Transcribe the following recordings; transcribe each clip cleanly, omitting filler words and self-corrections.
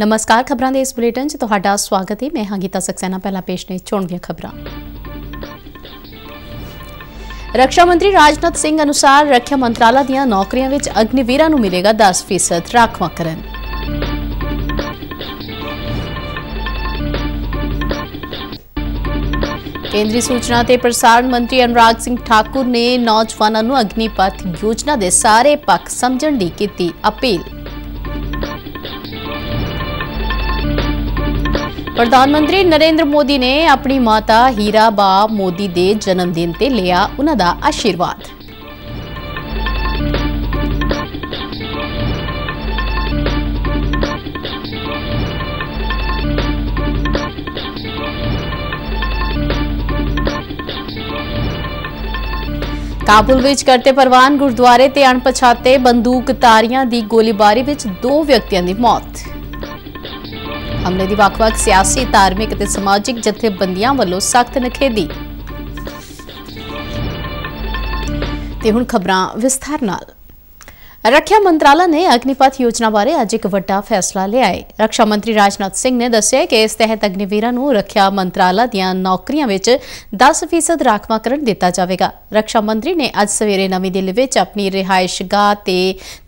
नमस्कार, खबरां दे इस बुलेटिन च तुहाडा स्वागत है। मैं हां गीता सक्सेना। पहला पेश ने चोणवीआं खबरां। रक्षा मंत्री राजनाथ सिंह अनुसार रक्षा मंत्रालय दीआं नौकरियां विच अग्निवीरां नूं मिलेगा 10% राखवांकरण। केंद्रीय सूचना ते प्रसारण मंत्री अनुराग सिंह ठाकुर ने नौजवानों नूं अग्निपथ योजना दे सारे पक्ष समझण दी कीती अपील। प्रधानमंत्री नरेंद्र मोदी ने अपनी माता हीराबा मोदी दे जन्मदिन ते लिया उन्हां दा आशीर्वाद। काबुल विच करते परवान गुरुद्वारे ते अणपछाते बंदूकधारियां दी गोलीबारी विच 2 व्यक्तियों की मौत। हमले की ਵੱਖ-ਵੱਖ सियासी धार्मिक ते समाजिक जथेबंदियां वालों सख्त नखेदी। ते हुण खबरां विस्तार नाल। रक्षा मंत्रालय ने अग्निपथ योजना बारे अज एक वड्डा फैसला लिया है। रक्षा मंत्री राजनाथ सिंह ने दस्सिया कि इस तहत अग्निवीरां नूं रक्षा मंत्रालय दीआं नौकरियां विच 10% राखवांकरण दिता जाएगा। रक्षा मंत्री ने अज सवेरे नवीं दिल्ली विच अपनी रिहायशगाह ते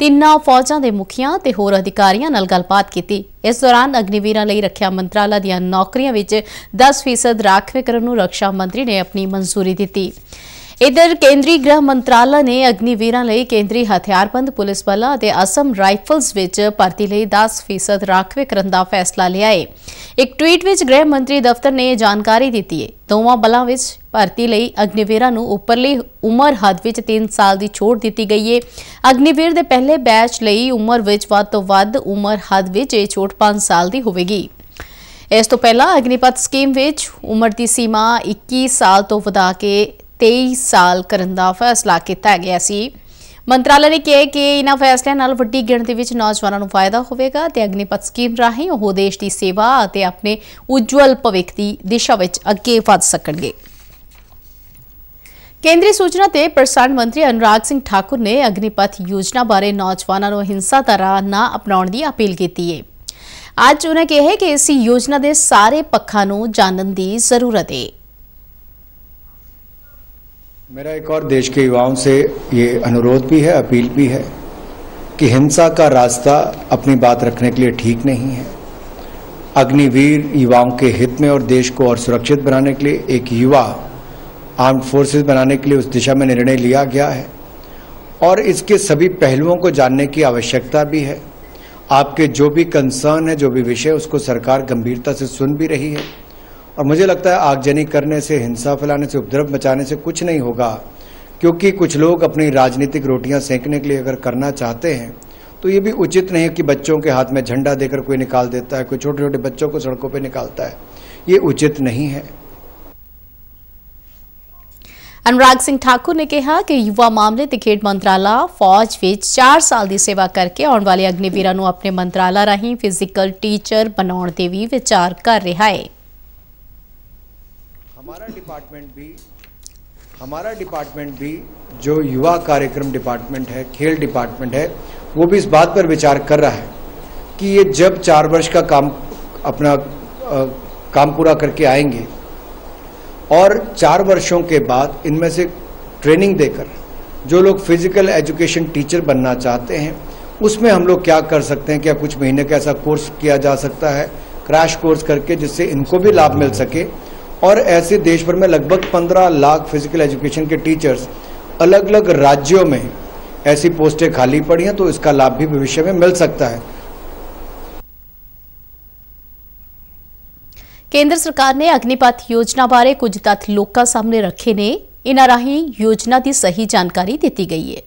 तिन्नां फौजां दे मुखियां ते होर अधिकारियां नाल गलबात कीती। इस दौरान अग्निवीरां लई रक्षा मंत्रालय दीआं नौकरियां विच 10% राखवेकरण नूं रक्षा मंत्री ने अपनी मंजूरी दित्ती। इधर केंद्रीय गृह मंत्रालय ने अग्निवीरां लई केंद्रीय हथियारबंद पुलिस बल ते असम राइफल्स विच भर्ती लई 10% राखवेकरण दा फैसला लिया है। एक ट्वीट विच गृह मंत्री दफ्तर ने जानकारी दी है। दोवां बलां विच भर्ती लई अग्निवीरां नूं उपरली उमर हद विच 3 साल की छूट दी गई है। अग्निवीर दे पहले बैच लई उमर विच वध तों वध उमर हद विच यह छूट 5 साल की होवेगी। इस तों पहला अग्निपथ स्कीम विच उमर की सीमा 21 साल तो वधा के 23 साल करन दा फैसला किया गया सी। मंत्रालय ने कहा कि इन्हां फैसलिਆਂ ਨਾਲ ਵੱਡੀ ਗਿਣਤੀ ਵਿੱਚ ਨੌਜਵਾਨਾਂ ਨੂੰ ਫਾਇਦਾ ਹੋਵੇਗਾ ਤੇ ਅਗਨੀਪਥ ਸਕੀਮ ਰਾਹੀਂ ਉਹ ਦੇਸ਼ ਦੀ ਸੇਵਾ ਅਤੇ ਆਪਣੇ ਉਜਵਲ ਭਵਿੱਖ ਦੀ ਦਿਸ਼ਾ ਵਿੱਚ ਅੱਗੇ ਵਧ ਸਕਣਗੇ। केंद्रीय सूचना ते प्रसारण मंत्री अनुराग सिंह ठाकुर ने अग्निपथ योजना बारे नौजवानों को हिंसा दा राह ना अपनाउण दी अपील की है। अज उन्हें कहा कि इस योजना के सारे पक्षां नूं जानन दी जरूरत है। मेरा एक और देश के युवाओं से ये अनुरोध भी है, अपील भी है कि हिंसा का रास्ता अपनी बात रखने के लिए ठीक नहीं है। अग्निवीर युवाओं के हित में और देश को और सुरक्षित बनाने के लिए एक युवा आर्म्ड फोर्सेस बनाने के लिए उस दिशा में निर्णय लिया गया है और इसके सभी पहलुओं को जानने की आवश्यकता भी है। आपके जो भी कंसर्न है, जो भी विषय, उसको सरकार गंभीरता से सुन भी रही है और मुझे लगता है आगजनी करने से, हिंसा फैलाने से, उपद्रव मचाने से कुछ नहीं होगा, क्योंकि कुछ लोग अपनी राजनीतिक रोटियां सेंकने के लिए अगर करना चाहते हैं तो ये भी उचित नहीं है कि बच्चों के हाथ में झंडा देकर कोई निकाल देता है, कोई छोटे छोटे बच्चों को सड़कों पर निकालता है। ये उचित नहीं है। अनुराग सिंह ठाकुर ने कहा कि युवा मामले ते खेड मंत्रालय फौज विच 4 साल की सेवा करके आने वाले अग्निवीरां नूं अपने मंत्रालय राहीं फिजिकल टीचर बनाउण ते भी विचार कर रहा है। हमारा डिपार्टमेंट भी जो युवा कार्यक्रम डिपार्टमेंट है, खेल डिपार्टमेंट है, वो भी इस बात पर विचार कर रहा है कि ये जब 4 वर्ष का अपना काम पूरा करके आएंगे और 4 वर्षों के बाद इनमें से ट्रेनिंग देकर जो लोग फिजिकल एजुकेशन टीचर बनना चाहते हैं उसमें हम लोग क्या कर सकते हैं। क्या कुछ महीने का ऐसा कोर्स किया जा सकता है, क्रैश कोर्स करके, जिससे इनको भी लाभ मिल सके। और ऐसे देश भर में लगभग 15 लाख फिजिकल एजुकेशन के टीचर्स अलग अलग राज्यों में ऐसी पोस्टें खाली पड़ी हैं, तो इसका लाभ भी भविष्य में मिल सकता है। केंद्र सरकार ने अग्निपथ योजना बारे कुछ तथ्य लोकां सामने रखे ने। इन्हां राहीं योजना की सही जानकारी दी गई है।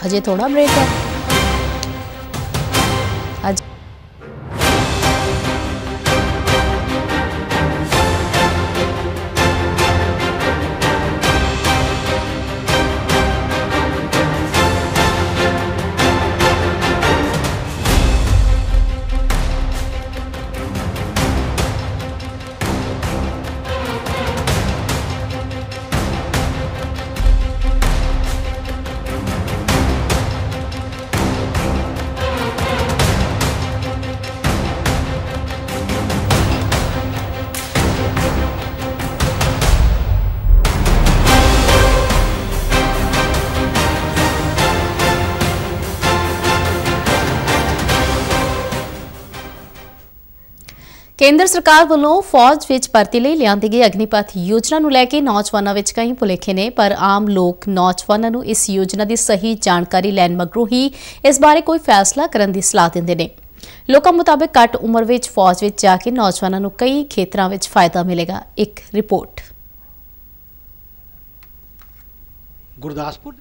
अजय थोड़ा ब्रेक है। ਕੇਂਦਰ ਸਰਕਾਰ ਵੱਲੋਂ ਫੌਜ ਵਿੱਚ ਭਰਤੀ ਲਈ ਲਿਆਂਦੀ ਗਈ ਅਗਨੀਪਥ ਯੋਜਨਾ ਨੂੰ ਲੈ ਕੇ ਨੌਜਵਾਨਾਂ ਵਿੱਚ ਕਈ ਭੁਲੇਖੇ ਨੇ, ਪਰ ਆਮ ਲੋਕ ਨੌਜਵਾਨਾਂ ਨੂੰ ਇਸ ਯੋਜਨਾ ਦੀ ਸਹੀ ਜਾਣਕਾਰੀ ਲੈਣ ਮਗਰੋਂ ਹੀ ਇਸ ਬਾਰੇ ਕੋਈ ਫੈਸਲਾ ਕਰਨ ਦੀ ਸਲਾਹ ਦਿੰਦੇ ਨੇ। ਲੋਕਾਂ ਮੁਤਾਬਕ ਘੱਟ ਉਮਰ ਵਿੱਚ ਫੌਜ ਵਿੱਚ ਜਾ ਕੇ ਨੌਜਵਾਨਾਂ ਨੂੰ ਕਈ ਖੇਤਰਾਂ ਵਿੱਚ ਫਾਇਦਾ ਮਿਲੇਗਾ। ਇੱਕ ਰਿਪੋਰਟ। ਗੁਰਦਾਸਪੁਰ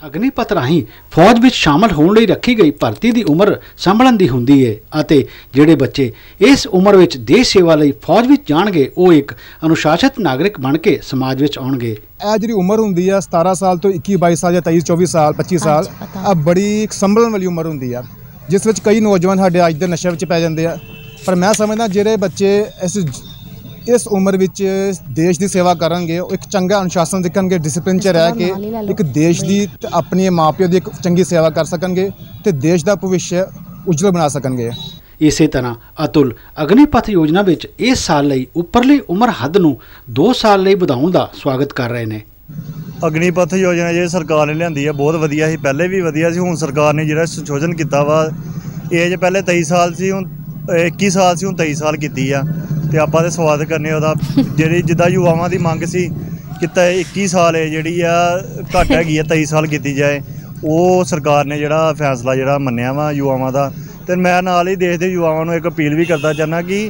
ਅਗਨੀਪਥ ਰਾਹੀਂ ਫੌਜ ਵਿੱਚ ਸ਼ਾਮਲ ਹੋਣ ਲਈ ਰੱਖੀ ਗਈ ਭਰਤੀ ਦੀ ਉਮਰ ਸੰਭਲਣ ਦੀ ਹੁੰਦੀ ਹੈ ਅਤੇ ਜਿਹੜੇ ਬੱਚੇ ਇਸ ਉਮਰ ਵਿੱਚ ਦੇਸ਼ ਸੇਵਾ ਲਈ ਫੌਜ ਵਿੱਚ ਜਾਣਗੇ ਉਹ ਇੱਕ ਅਨੁਸ਼ਾਸਿਤ ਨਾਗਰਿਕ ਬਣ ਕੇ ਸਮਾਜ ਵਿੱਚ ਆਉਣਗੇ। ਇਹ ਜਿਹੜੀ ਉਮਰ ਹੁੰਦੀ ਆ 17 ਸਾਲ ਤੋਂ 21 22 ਸਾਲ ਜਾਂ 23 24 ਸਾਲ 25 ਸਾਲ ਆ ਬੜੀ ਸੰਭਲਣ ਵਾਲੀ ਉਮਰ ਹੁੰਦੀ ਆ, ਜਿਸ ਵਿੱਚ ਕਈ ਨੌਜਵਾਨ ਸਾਡੇ ਅੱਜ ਦੇ ਨਸ਼ੇ ਵਿੱਚ ਪੈ ਜਾਂਦੇ ਆ। ਪਰ ਮੈਂ ਸਮਝਦਾ ਜਿਹੜੇ ਬੱਚੇ ਇਸ ਉਮਰ ਵਿੱਚ ਦੇਸ਼ ਦੀ ਸੇਵਾ ਕਰਨਗੇ ਉਹ ਇੱਕ ਚੰਗਾ ਅਨੁਸ਼ਾਸਨ ਸਿੱਖਣਗੇ, ਡਿਸਪਲਿਨ 'ਚ ਰਹਿ ਕੇ ਇੱਕ ਦੇਸ਼ ਦੀ ਤੇ ਆਪਣੇ ਮਾਪਿਆਂ ਦੀ ਇੱਕ ਚੰਗੀ ਸੇਵਾ ਕਰ ਸਕਣਗੇ ਤੇ ਦੇਸ਼ ਦਾ ਭਵਿੱਖ ਉਜਵਲ ਬਣਾ ਸਕਣਗੇ। ਇਸੇ ਤਰ੍ਹਾਂ ਅਤੁਲ ਅਗਨੀਪਥ ਯੋਜਨਾ ਵਿੱਚ ਇਸ ਸਾਲ ਲਈ ਉੱਪਰਲੀ ਉਮਰ ਹੱਦ ਨੂੰ 2 ਸਾਲ ਲਈ ਵਧਾਉਣ ਦਾ ਸਵਾਗਤ ਕਰ ਰਹੇ ਨੇ। ਅਗਨੀਪਥ ਯੋਜਨਾ ਜਿਹੜੀ ਸਰਕਾਰ ਨੇ ਲਿਆਂਦੀ ਹੈ ਬਹੁਤ ਵਧੀਆ ਸੀ, ਪਹਿਲੇ ਵੀ ਵਧੀਆ ਸੀ। ਹੁਣ ਸਰਕਾਰ ਨੇ ਜਿਹੜਾ ਸੰਸ਼ੋਧਨ ਕੀਤਾ ਵਾ, ਏਜ ਪਹਿਲੇ 23 ਸਾਲ ਸੀ, ਹੁਣ 21 ਸਾਲ ਸੀ, ਹੁਣ 23 ਸਾਲ ਕੀਤੀ ਆ ਤੇ ਆਪਾਂ ਤੇ ਸਵਾਗਤ ਕਰਨੇ ਉਹਦਾ। ਜਿਹੜੀ ਜਿੱਦਾਂ ਯੁਵਾਵਾਂ ਦੀ ਮੰਗ ਸੀ ਕਿ 21 ਸਾਲ ਹੈ ਜਿਹੜੀ ਆ ਘੱਟ ਹੈਗੀ ਆ, 23 ਸਾਲ ਕੀਤੀ ਜਾਏ, ਉਹ ਸਰਕਾਰ ਨੇ ਜਿਹੜਾ ਫੈਸਲਾ ਜਿਹੜਾ ਮੰਨਿਆ ਵਾ ਯੁਵਾਵਾਂ ਦਾ। ਤੇ ਮੈਂ ਨਾਲ ਹੀ ਦੇਸ਼ ਦੇ ਯੁਵਾਵਾਂ ਨੂੰ ਇੱਕ ਅਪੀਲ ਵੀ ਕਰਦਾ ਚਾਹੁੰਦਾ ਕਿ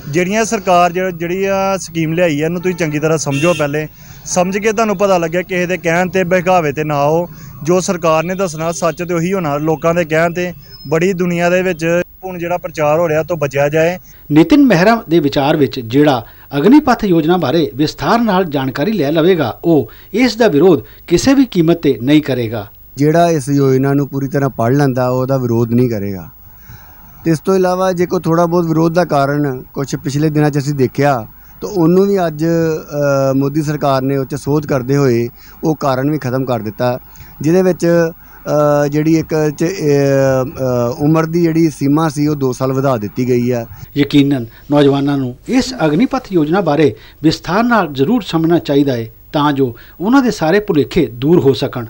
ਜਿਹੜੀਆਂ ਸਰਕਾਰ ਜਿਹੜੀ ਆ ਸਕੀਮ ਲਿਆਈ ਹੈ ਇਹਨੂੰ ਤੁਸੀਂ ਚੰਗੀ ਤਰ੍ਹਾਂ ਸਮਝੋ, ਪਹਿਲੇ ਸਮਝ ਕੇ ਤੁਹਾਨੂੰ ਪਤਾ ਲੱਗਿਆ, ਕਿਸੇ ਦੇ ਕਹਿਣ ਤੇ ਬਹਿਕਾਵੇ ਤੇ ਨਾ ਆਓ। ਜੋ ਸਰਕਾਰ ਨੇ ਦੱਸਣਾ ਸੱਚ ਤੇ ਉਹੀ ਹੋਣਾ, ਲੋਕਾਂ ਦੇ ਕਹਿਣ ਤੇ ਬੜੀ ਦੁਨੀਆ ਦੇ ਵਿੱਚ ਹੁਣ ਜਿਹੜਾ ਪ੍ਰਚਾਰ ਹੋ ਰਿਹਾ ਤੋਂ ਬਚਿਆ ਜਾਏ। ਨਿਤਿਨ ਮਹਿਰਾ ਦੇ ਵਿਚਾਰ ਵਿੱਚ ਜਿਹੜਾ ਅਗਨੀਪਥ ਯੋਜਨਾ ਬਾਰੇ ਵਿਸਥਾਰ ਨਾਲ ਜਾਣਕਾਰੀ ਲੈ ਲਵੇਗਾ ਉਹ ਇਸ ਦਾ ਵਿਰੋਧ ਕਿਸੇ ਵੀ ਕੀਮਤ ਤੇ ਨਹੀਂ ਕਰੇਗਾ। ਜਿਹੜਾ ਇਸ ਯੋਜਨਾ ਨੂੰ ਪੂਰੀ ਤਰ੍ਹਾਂ ਪੜ੍ਹ ਲੈਂਦਾ ਉਹਦਾ ਵਿਰੋਧ ਨਹੀਂ ਕਰੇਗਾ। ਤੇ ਇਸ ਤੋਂ ਇਲਾਵਾ ਜੇ ਕੋਈ ਥੋੜਾ ਬਹੁਤ ਵਿਰੋਧ ਦਾ ਕਾਰਨ ਕੁਝ ਪਿਛਲੇ ਦਿਨਾਂ 'ਚ ਅਸੀਂ ਦੇਖਿਆ ਤਾਂ ਉਹਨੂੰ ਵੀ ਅੱਜ ਮੋਦੀ ਸਰਕਾਰ ਨੇ ਉਹ 'ਚ ਸੋਧ ਕਰਦੇ ਹੋਏ ਉਹ ਕਾਰਨ ਵੀ ਖਤਮ ਕਰ ਦਿੱਤਾ, ਜਿਹਦੇ ਵਿੱਚ ਜਿਹੜੀ ਇੱਕ ਉਮਰ ਦੀ ਜਿਹੜੀ ਸੀਮਾ ਸੀ ਉਹ 2 ਸਾਲ ਵਧਾ ਦਿੱਤੀ ਗਈ ਹੈ। ਯਕੀਨਨ ਨੌਜਵਾਨਾਂ ਨੂੰ ਇਸ ਅਗਨੀਪਥ ਯੋਜਨਾ ਬਾਰੇ ਵਿਸਥਾਰ ਨਾਲ ਜ਼ਰੂਰ ਸਮਝਣਾ ਚਾਹੀਦਾ ਹੈ ਤਾਂ ਜੋ ਉਹਨਾਂ ਦੇ ਸਾਰੇ ਭੁਲੇਖੇ ਦੂਰ ਹੋ ਸਕਣ।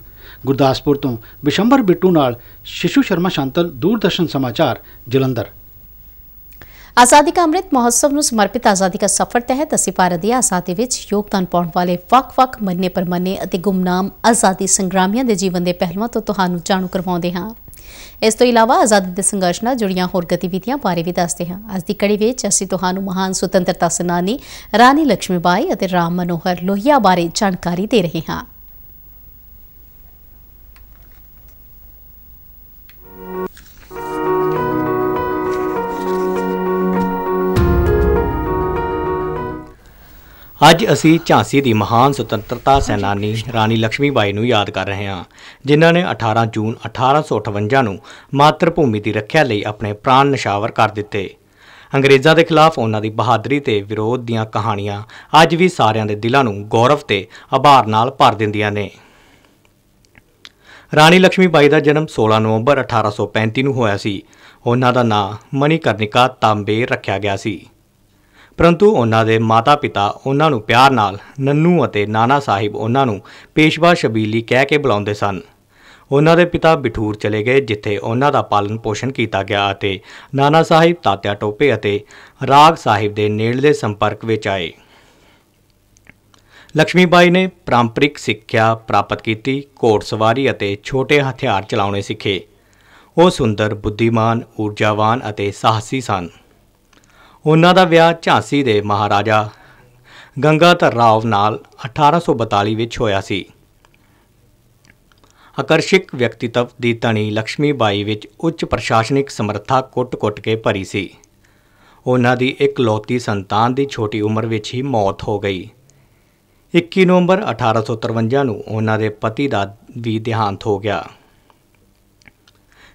ਗੁਰਦਾਸਪੁਰ ਤੋਂ ਬਿਸ਼ੰਬਰ ਬਿੱਟੂ ਨਾਲ ਸ਼ਿਸ਼ੂ ਸ਼ਰਮਾ ਸ਼ਾਂਤਲ, ਦੂਰਦਰਸ਼ਨ ਸਮਾਚਾਰ, ਜਲੰਧਰ। ਆਜ਼ਾਦੀ ਕਾ ਅੰਮ੍ਰਿਤ ਮਹੋਤਸਵ ਨੂੰ ਸਮਰਪਿਤ ਆਜ਼ਾਦੀ ਕਾ ਸਫ਼ਰ ਤਹਿਤ ਅਸੀਂ ਭਾਰਤ ਦੀ ਆਜ਼ਾਦੀ ਵਿੱਚ ਯੋਗਦਾਨ ਪਾਉਣ ਵਾਲੇ ਵੱਖ-ਵੱਖ ਮੰਨੇ ਪਰਮੰਨੇ ਅਤੇ ਗੁਮਨਾਮ ਆਜ਼ਾਦੀ ਸੰਗਰਾਮੀਆਂ ਦੇ ਜੀਵਨ ਦੇ ਪਹਿਲੂਆਂ ਤੋਂ ਤੁਹਾਨੂੰ ਜਾਣੂ ਕਰਵਾਉਂਦੇ ਹਾਂ। ਇਸ ਤੋਂ ਇਲਾਵਾ ਆਜ਼ਾਦੀ ਦੇ ਸੰਘਰਸ਼ ਨਾਲ ਜੁੜੀਆਂ ਹੋਰ ਗਤੀਵਿਧੀਆਂ ਬਾਰੇ ਵੀ ਦੱਸਦੇ ਹਾਂ। ਅੱਜ ਦੀ ਕੜੀ ਵਿੱਚ ਅਸੀਂ ਤੁਹਾਨੂੰ ਮਹਾਨ ਸੁਤੰਤਰਤਾ ਸੈਨਾਨੀ ਰਾਣੀ ਲక్ష్ਮੀ ਬਾਈ ਅਤੇ ਰਾਮ ਮਨੋਹਰ ਲੋਹੀਆ ਬਾਰੇ ਜਾਣਕਾਰੀ ਦੇ ਰਹੇ ਹਾਂ। ਅੱਜ ਅਸੀਂ ਝਾਂਸੀ ਦੀ ਮਹਾਨ ਸੁਤੰਤਰਤਾ ਸੈਨਾਨੀ ਰਾਣੀ ਲక్ష్ਮੀ ਬਾਈ ਨੂੰ ਯਾਦ ਕਰ ਰਹੇ ਹਾਂ, ਜਿਨ੍ਹਾਂ ਨੇ 18 ਜੂਨ 1858 ਨੂੰ ਮਾਤਰ ਭੂਮੀ ਦੀ ਰੱਖਿਆ ਲਈ ਆਪਣੇ ਪ੍ਰਾਣ ਨਿਸ਼ਾਵਰ ਕਰ ਦਿੱਤੇ। ਅੰਗਰੇਜ਼ਾਂ ਦੇ ਖਿਲਾਫ ਉਹਨਾਂ ਦੀ ਬਹਾਦਰੀ ਤੇ ਵਿਰੋਧ ਦੀਆਂ ਕਹਾਣੀਆਂ ਅੱਜ ਵੀ ਸਾਰਿਆਂ ਦੇ ਦਿਲਾਂ ਨੂੰ ਗੌਰਵ ਤੇ ਆਭਾਰ ਨਾਲ ਭਰ ਦਿੰਦੀਆਂ ਨੇ। ਰਾਣੀ ਲక్ష్ਮੀ ਬਾਈ ਦਾ ਜਨਮ 16 ਨਵੰਬਰ 1835 ਨੂੰ ਹੋਇਆ ਸੀ। ਉਹਨਾਂ ਦਾ ਨਾਂ ਮਣੀਕਰਨਿਕਾ ਤਾਂਬੇਰ ਰੱਖਿਆ ਗਿਆ ਸੀ, ਪਰੰਤੂ ਉਹਨਾਂ ਦੇ ਮਾਤਾ-ਪਿਤਾ ਉਹਨਾਂ ਨੂੰ ਪਿਆਰ ਨਾਲ ਨੰਨੂ ਅਤੇ ਨਾਨਾ ਸਾਹਿਬ ਉਹਨਾਂ ਨੂੰ ਪੇਸ਼ਵਾ ਸ਼ਬੀਲੀ ਕਹਿ ਕੇ ਬੁਲਾਉਂਦੇ ਸਨ। ਉਹਨਾਂ ਦੇ ਪਿਤਾ ਬਿਠੂਰ ਚਲੇ ਗਏ, ਜਿੱਥੇ ਉਹਨਾਂ ਦਾ ਪਾਲਣ ਪੋਸ਼ਣ ਕੀਤਾ ਗਿਆ ਅਤੇ ਨਾਨਾ ਸਾਹਿਬ ਤਾਤਿਆ ਟੋਪੇ ਅਤੇ ਰਾਗ ਸਾਹਿਬ ਦੇ ਨੇੜਲੇ ਸੰਪਰਕ ਵਿੱਚ ਆਏ। ਲక్ష్ਮੀ ਬਾਈ ਨੇ ਪਾਰੰਪਰਿਕ ਸਿੱਖਿਆ ਪ੍ਰਾਪਤ ਕੀਤੀ, ਘੋੜਸਵਾਰੀ ਅਤੇ ਛੋਟੇ ਹਥਿਆਰ ਚਲਾਉਣੇ ਸਿੱਖੇ। ਉਹ ਸੁੰਦਰ, ਬੁੱਧੀਮਾਨ, ਊਰਜਾਵਾਨ ਅਤੇ ਸਾਹਸੀ ਸਨ। ਉਹਨਾਂ ਦਾ ਵਿਆਹ ਝਾਂਸੀ ਦੇ ਮਹਾਰਾਜਾ ਗੰਗਾਧਰ ਰਾਓ ਨਾਲ 1842 ਵਿੱਚ ਹੋਇਆ ਸੀ। ਆਕਰਸ਼ਕ ਵਿਅਕਤੀਤਵ ਦੀ ਧਨੀ ਲక్ష్ਮੀ ਬਾਈ ਵਿੱਚ ਉੱਚ ਪ੍ਰਸ਼ਾਸਨਿਕ ਸਮਰੱਥਾ ਕੁੱਟ-ਕੁੱਟ ਕੇ ਭਰੀ ਸੀ। ਉਹਨਾਂ ਦੀ ਇਕਲੌਤੀ ਸੰਤਾਨ ਦੀ ਛੋਟੀ ਉਮਰ ਵਿੱਚ ਹੀ ਮੌਤ ਹੋ ਗਈ। 21 ਨਵੰਬਰ 1853 ਨੂੰ ਉਹਨਾਂ ਦੇ ਪਤੀ ਦਾ ਵੀ ਦੇਹਾਂਤ ਹੋ ਗਿਆ।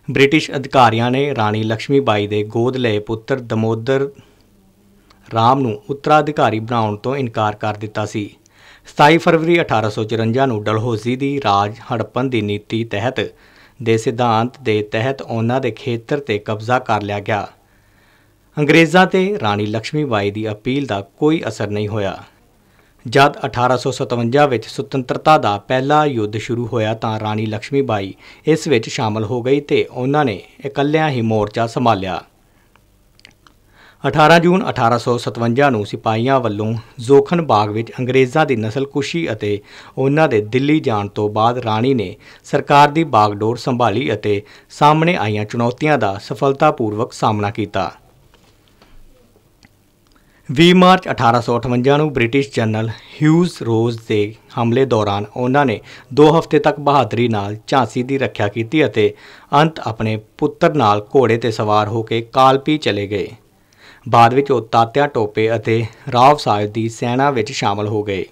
ਬ੍ਰਿਟਿਸ਼ ਅਧਿਕਾਰੀਆਂ ਨੇ ਰਾਣੀ ਲక్ష్ਮੀ ਬਾਈ ਦੇ ਗੋਦ ਲਏ ਪੁੱਤਰ ਦਮੋਦਰ ਰਾਮ ਨੂੰ ਉੱਤਰਾਧਿਕਾਰੀ ਬਣਾਉਣ ਤੋਂ ਇਨਕਾਰ ਕਰ ਦਿੱਤਾ ਸੀ। 27 ਫਰਵਰੀ 1854 ਨੂੰ ਡਲਹੌਜ਼ੀ ਦੀ ਰਾਜ ਹੜੱਪਣ ਦੀ ਨੀਤੀ ਤਹਿਤ ਦੇ ਸਿਧਾਂਤ ਦੇ ਤਹਿਤ ਉਹਨਾਂ ਦੇ ਖੇਤਰ 'ਤੇ ਕਬਜ਼ਾ ਕਰ ਲਿਆ ਗਿਆ। ਅੰਗਰੇਜ਼ਾਂ 'ਤੇ ਰਾਣੀ ਲక్ష్ਮੀ ਬਾਈ ਦੀ ਅਪੀਲ ਦਾ ਕੋਈ ਅਸਰ ਨਹੀਂ ਹੋਇਆ। ਜਦ 1857 ਵਿੱਚ ਸੁਤੰਤਰਤਾ ਦਾ ਪਹਿਲਾ ਯੁੱਧ ਸ਼ੁਰੂ ਹੋਇਆ ਤਾਂ ਰਾਣੀ ਲక్ష్ਮੀ ਬਾਈ ਇਸ ਵਿੱਚ ਸ਼ਾਮਲ ਹੋ ਗਈ ਤੇ ਉਹਨਾਂ ਨੇ ਇਕੱਲਿਆਂ ਹੀ ਮੋਰਚਾ ਸੰਭਾਲਿਆ। 18 ਜੂਨ 1857 ਨੂੰ ਸਿਪਾਹੀਆਂ ਵੱਲੋਂ ਜ਼ੋਖਨ ਬਾਗ ਵਿੱਚ ਅੰਗਰੇਜ਼ਾਂ ਦੀ ਨਸਲਕੁਸ਼ੀ ਅਤੇ ਉਹਨਾਂ ਦੇ ਦਿੱਲੀ ਜਾਣ ਤੋਂ ਬਾਅਦ ਰਾਣੀ ਨੇ ਸਰਕਾਰ ਦੀ ਬਾਗਡੋਰ ਸੰਭਾਲੀ ਅਤੇ ਸਾਹਮਣੇ ਆਈਆਂ ਚੁਣੌਤੀਆਂ ਦਾ ਸਫਲਤਾਪੂਰਵਕ ਸਾਹਮਣਾ ਕੀਤਾ। 20 ਮਾਰਚ 1858 ਨੂੰ ਬ੍ਰਿਟਿਸ਼ ਜਨਰਲ ਹਿਊਜ਼ ਰੋਜ਼ ਦੇ ਹਮਲੇ ਦੌਰਾਨ ਉਹਨਾਂ ਨੇ 2 ਹਫ਼ਤੇ ਤੱਕ ਬਹਾਦਰੀ ਨਾਲ ਝਾਂਸੀ ਦੀ ਰੱਖਿਆ ਕੀਤੀ ਅਤੇ ਅੰਤ ਆਪਣੇ ਪੁੱਤਰ ਨਾਲ ਘੋੜੇ 'ਤੇ ਸਵਾਰ ਹੋ ਕੇ ਕਾਲਪੀ ਚਲੇ ਗਏ। ਬਾਅਦ ਵਿੱਚ ਉਹ ਤਾਤਿਆ ਟੋਪੇ ਅਤੇ ਰਾਵ ਸਾਹਿਬ ਦੀ ਸੈਨਾ ਵਿੱਚ ਸ਼ਾਮਲ ਹੋ ਗਏ,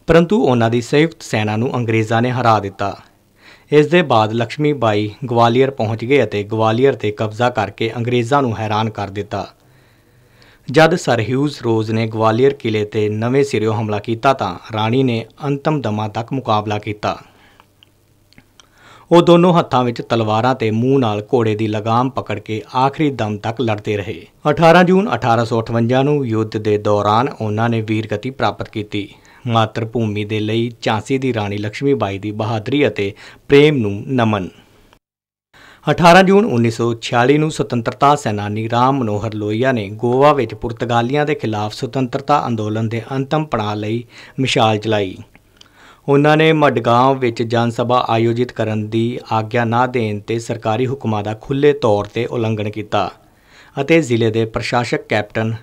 ਪਰੰਤੂ ਉਹਨਾਂ ਦੀ ਸੰਯੁਕਤ ਸੈਨਾ ਨੂੰ ਅੰਗਰੇਜ਼ਾਂ ਨੇ ਹਰਾ ਦਿੱਤਾ। ਇਸ ਦੇ ਬਾਅਦ ਲక్ష్ਮੀ ਬਾਈ ਗਵਾਲੀਅਰ ਪਹੁੰਚ ਗਏ ਅਤੇ ਗਵਾਲੀਅਰ 'ਤੇ ਕਬਜ਼ਾ ਕਰਕੇ ਅੰਗਰੇਜ਼ਾਂ ਨੂੰ ਹੈਰਾਨ ਕਰ ਦਿੱਤਾ। ਜਦ ਸਰ ਹਿਊਜ਼ ਰੋਜ਼ ਨੇ ਗਵਾਲੀਅਰ ਕਿਲੇ 'ਤੇ ਨਵੇਂ ਸਿਰਿਓਂ ਹਮਲਾ ਕੀਤਾ ਤਾਂ ਰਾਣੀ ਨੇ ਅੰਤਮ ਦਮਾਂ ਤੱਕ ਮੁਕਾਬਲਾ ਕੀਤਾ। ਉਹ ਦੋਨੋਂ ਹੱਥਾਂ ਵਿੱਚ ਤਲਵਾਰਾਂ ਤੇ ਮੂੰਹ ਨਾਲ ਘੋੜੇ ਦੀ ਲਗਾਮ ਪਕੜ ਕੇ ਆਖਰੀ ਦਮ ਤੱਕ ਲੜਦੇ ਰਹੇ। 18 ਜੂਨ 1858 ਨੂੰ ਯੁੱਧ ਦੇ ਦੌਰਾਨ ਉਹਨਾਂ ਨੇ ਵੀਰਗਤੀ ਪ੍ਰਾਪਤ ਕੀਤੀ। ਮਾਤਰ ਭੂਮੀ ਦੇ ਲਈ ਝਾਂਸੀ ਦੀ ਰਾਣੀ ਲక్ష్ਮੀ ਬਾਈ ਦੀ ਬਹਾਦਰੀ ਅਤੇ ਪ੍ਰੇਮ ਨੂੰ ਨਮਨ। 18 ਜੂਨ 1946 ਨੂੰ ਸੁਤੰਤਰਤਾ ਸੈਨਾਨੀ ਰਾਮ ਮਨੋਹਰ ਲੋਹੀਆ ਨੇ ਗੋਆ ਵਿੱਚ ਪੁਰਤਗਾਲੀਆਂ ਦੇ ਖਿਲਾਫ ਸੁਤੰਤਰਤਾ ਅੰਦੋਲਨ ਦੇ ਅੰਤਮ ਪੜਾਅ ਲਈ ਮਿਸਾਲ ਜਲਾਈ। ਉਹਨਾਂ ਨੇ ਮਡਗਾਂਵ ਵਿੱਚ ਜਨ ਸਭਾ ਆਯੋਜਿਤ ਕਰਨ ਦੀ ਆਗਿਆ ਨਾ ਦੇਣ 'ਤੇ ਸਰਕਾਰੀ ਹੁਕਮਾਂ ਦਾ ਖੁੱਲ੍ਹੇ ਤੌਰ 'ਤੇ ਉਲੰਘਣ ਕੀਤਾ ਅਤੇ ਜ਼ਿਲ੍ਹੇ ਦੇ ਪ੍ਰਸ਼ਾਸਕ ਕੈਪਟਨ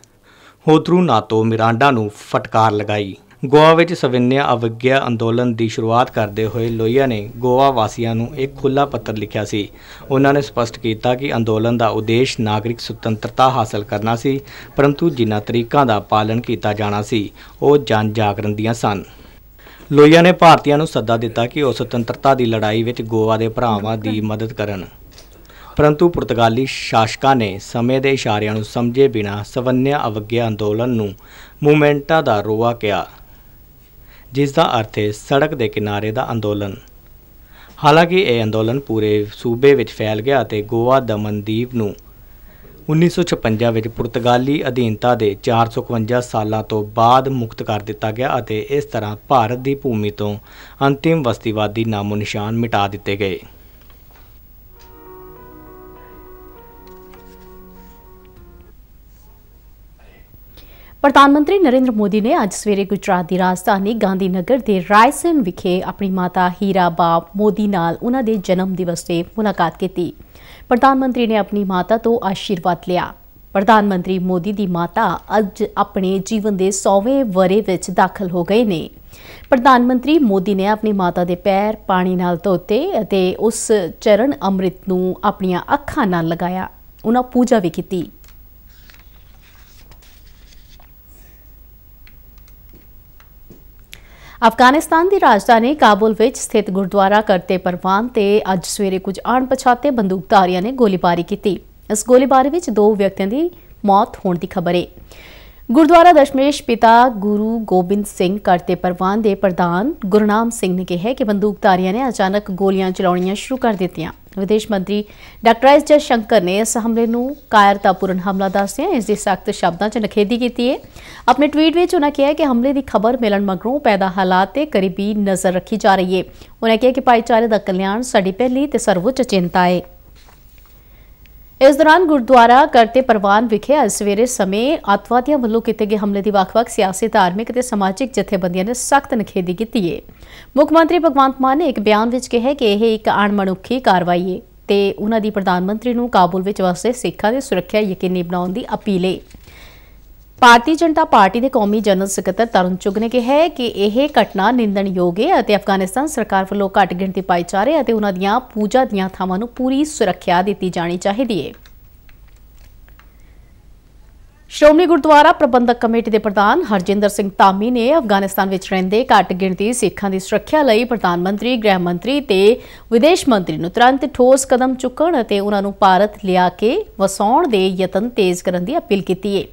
ਹੋਦਰੂ-ਨਾਤੋ ਮਿਰਾਂਡਾ ਨੂੰ ਫਟਕਾਰ ਲਗਾਈ। ਗੋਆ ਵਿੱਚ ਸਵਿਨਿਆ ਅਵਗਿਆ ਅੰਦੋਲਨ ਦੀ ਸ਼ੁਰੂਆਤ ਕਰਦੇ ਹੋਏ ਲੋਹੀਆ ਨੇ ਗੋਆ ਵਾਸੀਆਂ ਨੂੰ ਇੱਕ ਖੁੱਲ੍ਹਾ ਪੱਤਰ ਲਿਖਿਆ ਸੀ। ਉਹਨਾਂ ਨੇ ਸਪਸ਼ਟ ਕੀਤਾ ਕਿ ਅੰਦੋਲਨ ਦਾ ਉਦੇਸ਼ ਨਾਗਰਿਕ ਸੁਤੰਤਰਤਾ ਹਾਸਲ ਕਰਨਾ ਸੀ, ਪਰੰਤੂ ਜਿਨ੍ਹਾਂ ਤਰੀਕਾਂ ਦਾ ਪਾਲਣ ਕੀਤਾ ਜਾਣਾ ਸੀ ਉਹ ਜਨ ਜਾਗਰਣ ਦੀਆਂ ਸਨ। ਲੋਹੀਆ ਨੇ ਭਾਰਤੀਆਂ ਨੂੰ ਸੱਦਾ ਦਿੱਤਾ ਕਿ ਉਹ ਸੁਤੰਤਰਤਾ ਦੀ ਲੜਾਈ ਵਿੱਚ ਗੋਆ ਦੇ ਭਰਾਵਾਂ ਦੀ ਮਦਦ ਕਰਨ, ਪਰੰਤੂ ਪੁਰਤਗਾਲੀ ਸ਼ਾਸਕਾਂ ਨੇ ਸਮੇਂ ਦੇ ਇਸ਼ਾਰਿਆਂ ਨੂੰ ਸਮਝੇ ਬਿਨਾਂ ਸਵਿਨਿਆ ਅਵਗਿਆ ਅੰਦੋਲਨ ਨੂੰ ਮੂਵਮੈਂਟਾਂ ਦਾ ਰੋਆ ਕਿਹਾ, ਜਿਸ ਦਾ ਅਰਥ ਹੈ ਸੜਕ ਦੇ ਕਿਨਾਰੇ ਦਾ ਅੰਦੋਲਨ। ਹਾਲਾਂਕਿ ਇਹ ਅੰਦੋਲਨ ਪੂਰੇ ਸੂਬੇ ਵਿੱਚ ਫੈਲ ਗਿਆ ਅਤੇ ਗੋਆ ਦਮਨਦੀਪ ਨੂੰ 1956 ਵਿੱਚ ਪੁਰਤਗਾਲੀ ਅਧੀਨਤਾ ਦੇ 451 ਸਾਲਾਂ ਤੋਂ ਬਾਅਦ ਮੁਕਤ ਕਰ ਦਿੱਤਾ ਗਿਆ ਅਤੇ ਇਸ ਤਰ੍ਹਾਂ ਭਾਰਤ ਦੀ ਭੂਮੀ ਤੋਂ ਅੰਤਿਮ ਬਸਤੀਵਾਦੀ ਨਾਮੋ ਨਿਸ਼ਾਨ ਮਿਟਾ ਦਿੱਤੇ ਗਏ। ਪ੍ਰਧਾਨ ਮੰਤਰੀ ਨਰਿੰਦਰ ਮੋਦੀ ਨੇ ਅੱਜ ਸਵੇਰੇ ਗੁਜਰਾਤ ਦੀ ਰਾਜਧਾਨੀ ਗਾਂਧੀਨਗਰ ਦੇ ਰਾਇਸਨ ਵਿਖੇ ਆਪਣੀ ਮਾਤਾ ਹੀਰਾਬਾ ਮੋਦੀ ਨਾਲ ਉਹਨਾਂ ਦੇ ਜਨਮ ਦਿਵਸ ਤੇ ਮੁਲਾਕਾਤ ਕੀਤੀ। ਪ੍ਰਧਾਨ ਮੰਤਰੀ ਨੇ ਆਪਣੀ ਮਾਤਾ ਤੋਂ ਆਸ਼ੀਰਵਾਦ ਲਿਆ। ਪ੍ਰਧਾਨ ਮੰਤਰੀ ਮੋਦੀ ਦੀ ਮਾਤਾ ਅੱਜ ਆਪਣੇ ਜੀਵਨ ਦੇ 100ਵੇਂ ਵਰ੍ਹੇ ਵਿੱਚ ਦਾਖਲ ਹੋ ਗਏ ਨੇ। ਪ੍ਰਧਾਨ ਮੰਤਰੀ ਮੋਦੀ ਨੇ ਆਪਣੀ ਮਾਤਾ ਦੇ ਪੈਰ ਪਾਣੀ ਨਾਲ ਧੋਤੇ ਅਤੇ ਉਸ ਚਰਨ ਅੰਮ੍ਰਿਤ ਨੂੰ ਆਪਣੀਆਂ ਅੱਖਾਂ ਨਾਲ ਲਗਾਇਆ। ਉਹਨਾਂ ਪੂਜਾ ਵੀ ਕੀਤੀ। ਅਫਗਾਨਿਸਤਾਨ ਦੀ ਰਾਜਧਾਨੀ ਕਾਬੁਲ ਵਿੱਚ ਸਥਿਤ ਗੁਰਦੁਆਰਾ ਕਰਤੇ ਪਰਵਾਨ ਤੇ ਅੱਜ ਸਵੇਰੇ ਕੁਝ ਅਣਪਛਾਤੇ ਬੰਦੂਕਧਾਰੀਆਂ ਨੇ ਗੋਲੀਬਾਰੀ ਕੀਤੀ। ਇਸ ਗੋਲੀਬਾਰੀ ਵਿੱਚ 2 ਵਿਅਕਤੀਆਂ ਦੀ ਮੌਤ ਹੋਣ ਦੀ ਖਬਰ ਹੈ। ਗੁਰਦੁਆਰਾ ਦਸ਼ਮੇਸ਼ ਪਿਤਾ ਗੁਰੂ ਗੋਬਿੰਦ ਸਿੰਘ ਕਰਤੇ ਪਰਵਾਨ ਦੇ ਪ੍ਰਧਾਨ ਗੁਰਨਾਮ ਸਿੰਘ ਨੇ ਕਿਹਾ ਕਿ ਬੰਦੂਕਧਾਰੀਆਂ ਨੇ ਅਚਾਨਕ ਗੋਲੀਆਂ ਚਲਾਉਣੀਆਂ ਸ਼ੁਰੂ ਕਰ ਦਿੱਤੀਆਂ। ਵਿਦੇਸ਼ ਮੰਤਰੀ ਡਾਕਟਰ ਐਸ ਜਯਸ਼ੰਕਰ ਨੇ ਇਸ ਹਮਲੇ ਨੂੰ ਕਾਇਰਤਾਪੂਰਨ ਹਮਲਾ ਦੱਸਿਆ ਇਸ ਦੀ ਸਖਤ ਸ਼ਬਦਾਂ 'ਚ ਨਿਖੇਧੀ ਕੀਤੀ ਹੈ। ਆਪਣੇ ਟਵੀਟ ਵਿੱਚ ਉਹਨਾਂ ਕਿਹਾ ਕਿ ਹਮਲੇ ਦੀ ਖਬਰ ਮਿਲਣ ਮਗਰੋਂ ਪੈਦਾ ਹਾਲਾਤ ਤੇ ਕਰੀਬੀ ਨਜ਼ਰ ਰੱਖੀ ਜਾ ਰਹੀ ਹੈ। ਉਹਨਾਂ ਕਿਹਾ ਕਿ ਭਾਈਚਾਰੇ ਦਾ ਕਲਿਆਣ ਸਾਡੀ ਪਹਿਲੀ ਤੇ ਸਰਵਉੱਚ ਚਿੰਤਾ ਹੈ। ਇਸ ਦੌਰਾਨ ਗੁਰਦੁਆਰਾ ਕਰਤੇ ਪਰਵਾਨ ਵਿਖੇ ਅੱਜ ਸਵੇਰੇ ਸਮੇਂ ਅੱਤਵਾਦੀਆਂ ਵੱਲੋਂ ਕੀਤੇ ਗਏ ਹਮਲੇ ਦੀ ਵੱਖ-ਵੱਖ ਸਿਆਸੀ, ਧਾਰਮਿਕ ਅਤੇ ਸਮਾਜਿਕ ਜਥੇਬੰਦੀਆਂ ਨੇ ਸਖਤ ਨਿਖੇਧੀ ਕੀਤੀ ਹੈ। ਮੁੱਖ ਮੰਤਰੀ ਭਗਵੰਤ ਮਾਨ ਨੇ ਇੱਕ ਬਿਆਨ ਵਿੱਚ ਕਿਹਾ ਕਿ ਇਹ ਇੱਕ ਅਣਮਨੁੱਖੀ ਕਾਰਵਾਈ ਹੈ ਤੇ ਉਹਨਾਂ ਦੀ ਪ੍ਰਧਾਨ ਮੰਤਰੀ ਨੂੰ ਕਾਬੁਲ ਵਿੱਚ ਵਸਦੇ ਸਿੱਖਾਂ ਦੀ ਸੁਰੱਖਿਆ ਯਕੀਨੀ ਬਣਾਉਣ ਦੀ ਅਪੀਲ ਹੈ। ਭਾਰਤੀ ਜਨਤਾ ਪਾਰਟੀ ਦੇ ਕੌਮੀ ਜਨਰਲ ਸਕੱਤਰ ਤਰੁਣ ਚੁੱਗ ਨੇ ਕਿਹਾ ਕਿ ਇਹ ਘਟਨਾ ਨਿੰਦਣਯੋਗ ਹੈ ਅਤੇ ਅਫਗਾਨਿਸਤਾਨ ਸਰਕਾਰ ਵੱਲੋਂ ਘੱਟ ਗਿਣਤੀ ਭਾਈਚਾਰੇ ਅਤੇ ਉਹਨਾਂ ਦੀਆਂ ਪੂਜਾ ਦੀਆਂ ਥਾਵਾਂ ਨੂੰ ਪੂਰੀ ਸੁਰੱਖਿਆ ਦਿੱਤੀ ਜਾਣੀ ਚਾਹੀਦੀ ਹੈ। ਸ਼੍ਰੋਮਣੀ ਗੁਰਦੁਆਰਾ ਪ੍ਰਬੰਧਕ ਕਮੇਟੀ ਦੇ ਪ੍ਰਧਾਨ ਹਰਜਿੰਦਰ ਸਿੰਘ ਧਾਮੀ ਨੇ ਅਫਗਾਨਿਸਤਾਨ ਵਿੱਚ ਰਹਿੰਦੇ ਘੱਟ ਗਿਣਤੀ ਸਿੱਖਾਂ ਦੀ ਸੁਰੱਖਿਆ ਲਈ ਪ੍ਰਧਾਨ ਮੰਤਰੀ, ਗ੍ਰਹਿ ਮੰਤਰੀ ਤੇ ਵਿਦੇਸ਼ ਮੰਤਰੀ ਨੂੰ ਤੁਰੰਤ ਠੋਸ ਕਦਮ ਚੁੱਕਣ ਅਤੇ ਉਹਨਾਂ ਨੂੰ ਭਾਰਤ ਲਿਆ ਕੇ ਵਸਾਉਣ ਦੇ ਯਤਨ ਤੇਜ਼ ਕਰਨ ਦੀ ਅਪੀਲ ਕੀਤੀ ਹੈ।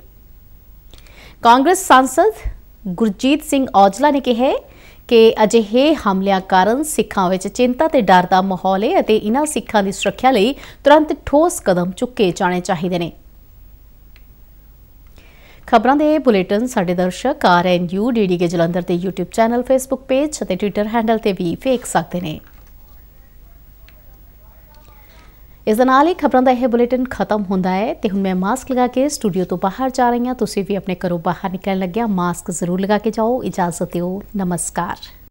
ਕਾਂਗਰਸ ਸਾਂਸਦ ਗੁਰਜੀਤ ਸਿੰਘ ਔਜਲਾ ਨੇ ਕਿਹਾ ਕਿ ਅਜਿਹੇ ਹਮਲਿਆਂ ਕਾਰਨ ਸਿੱਖਾਂ ਵਿੱਚ ਚਿੰਤਾ ਤੇ ਡਰ ਦਾ ਮਾਹੌਲ ਹੈ ਅਤੇ ਇਨ੍ਹਾਂ ਸਿੱਖਾਂ ਦੀ ਸੁਰੱਖਿਆ ਲਈ ਤੁਰੰਤ ਠੋਸ ਕਦਮ ਚੁੱਕੇ ਜਾਣੇ ਚਾਹੀਦੇ ਨੇ। ਖਬਰਾਂ ਦੇ ਬੁਲੇਟਿਨ ਸਾਡੇ ਦਰਸ਼ਕ RNU DDK ਜਲੰਧਰ ਦੇ YouTube ਚੈਨਲ, Facebook ਪੇਜ ਅਤੇ Twitter ਹੈਂਡਲ ਤੇ ਵੀ ਵੇਖ ਸਕਦੇ ਨੇ। इस दे नाल ही खबरों का यह बुलेटिन खत्म होता है तो हुण मैं मास्क लगा के स्टूडियो तो बाहर जा रही हाँ। तुसीं भी अपने घरों बाहर निकलण लग्गिया मास्क जरूर लगा के जाओ। इजाजत दिओ, नमस्कार।